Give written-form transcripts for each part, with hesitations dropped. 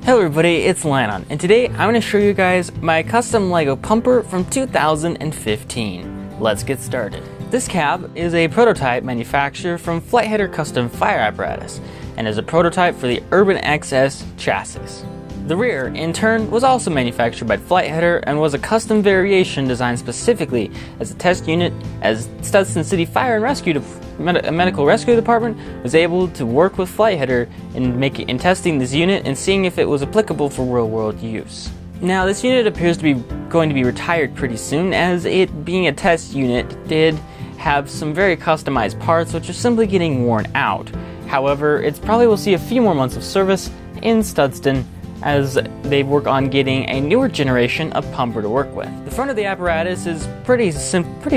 Hello everybody, it's Lionon, and today I'm going to show you guys my custom LEGO pumper from 2015. Let's get started. This cab is a prototype manufactured from LiononBricksCustom fire apparatus, and is a prototype for the Urban XS chassis. The rear, in turn, was also manufactured by Flightheader and was a custom variation designed specifically as a test unit as Studson City Fire and Rescue Medical Rescue Department was able to work with Flightheader in testing this unit and seeing if it was applicable for real-world use. Now, this unit appears to be going to be retired pretty soon, as it being a test unit did have some very customized parts which are simply getting worn out. However, it probably will see a few more months of service in Studson as they work on getting a newer generation of pumper to work with. The front of the apparatus is pretty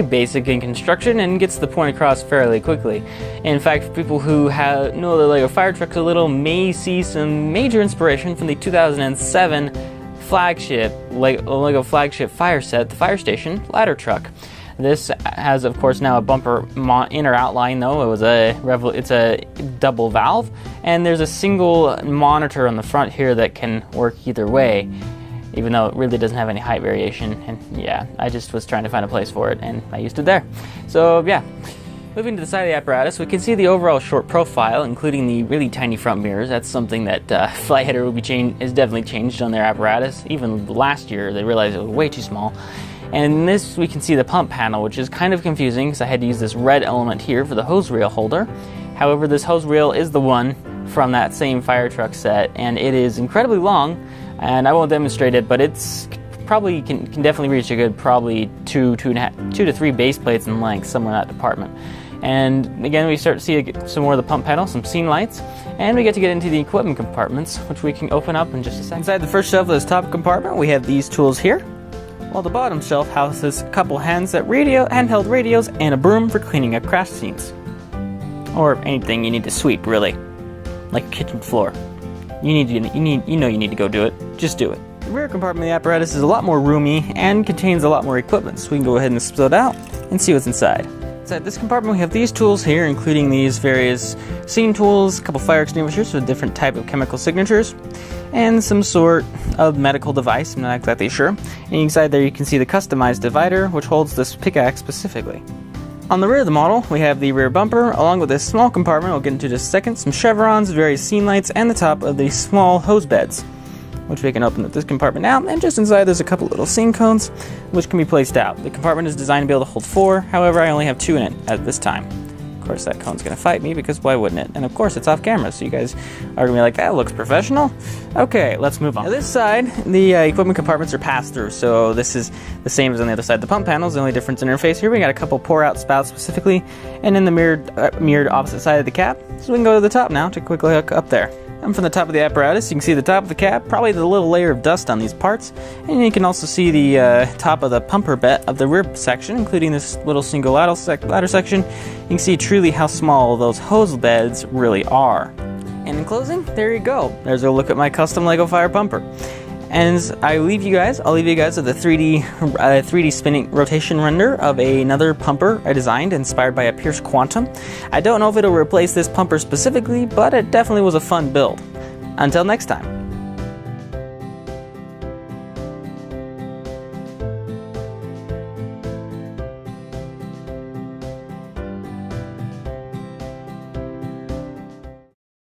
basic in construction and gets the point across fairly quickly. In fact, for people who know the LEGO fire trucks a little may see some major inspiration from the 2007 flagship LEGO flagship fire set, the Fire Station ladder truck. This has, of course, now a bumper inner outline, though. It's a double valve, and there's a single monitor on the front here that can work either way, even though it really doesn't have any height variation. And yeah, I just was trying to find a place for it, and I used it there. So yeah, moving to the side of the apparatus, we can see the overall short profile, including the really tiny front mirrors. That's something that Flightheader has definitely changed on their apparatus. Even last year, they realized it was way too small. And in this, we can see the pump panel, which is kind of confusing because I had to use this red element here for the hose reel holder. However, this hose reel is the one from that same fire truck set, and it is incredibly long, and I won't demonstrate it, but it's probably can definitely reach a good two to three base plates in length, somewhere in that department. And again, we start to see some more of the pump panel, some scene lights, and we get to get into the equipment compartments, which we can open up in just a second. Inside the first shelf of this top compartment, we have these tools here, while the bottom shelf houses a couple handheld radios and a broom for cleaning up crash scenes. Or anything you need to sweep, really. Like a kitchen floor. You need to go do it. Just do it. The rear compartment of the apparatus is a lot more roomy and contains a lot more equipment, so we can go ahead and split it out and see what's inside. Inside this compartment we have these tools here, including these various scene tools, a couple fire extinguishers with different type of chemical signatures, and some sort of medical device, I'm not exactly sure. And inside there you can see the customized divider, which holds this pickaxe specifically. On the rear of the model, we have the rear bumper, along with this small compartment, we'll get into just a second, some chevrons, various scene lights, and the top of the small hose beds, which we can open up this compartment now, and just inside there's a couple little scene cones, which can be placed out. The compartment is designed to be able to hold 4, however I only have 2 in it at this time. Of course, that cone's going to fight me, because why wouldn't it? And of course, it's off camera, so you guys are going to be like, that looks professional. Okay, let's move on. Now this side, the equipment compartments are pass-through, so this is the same as on the other side. The pump panel is the only difference in interface here. We got a couple pour-out spouts specifically, and then the mirrored opposite side of the cap. So we can go to the top now to quickly hook up there. And from the top of the apparatus, you can see the top of the cap, probably the little layer of dust on these parts, and you can also see the top of the pumper bed of the rear section, including this little single ladder section. You can see truly how small those hose beds really are. And in closing, there you go. There's a look at my custom LEGO fire pumper. And I'll leave you guys with a 3D spinning rotation render of another pumper I designed, inspired by a Pierce Quantum. I don't know if it'll replace this pumper specifically, but it definitely was a fun build. Until next time.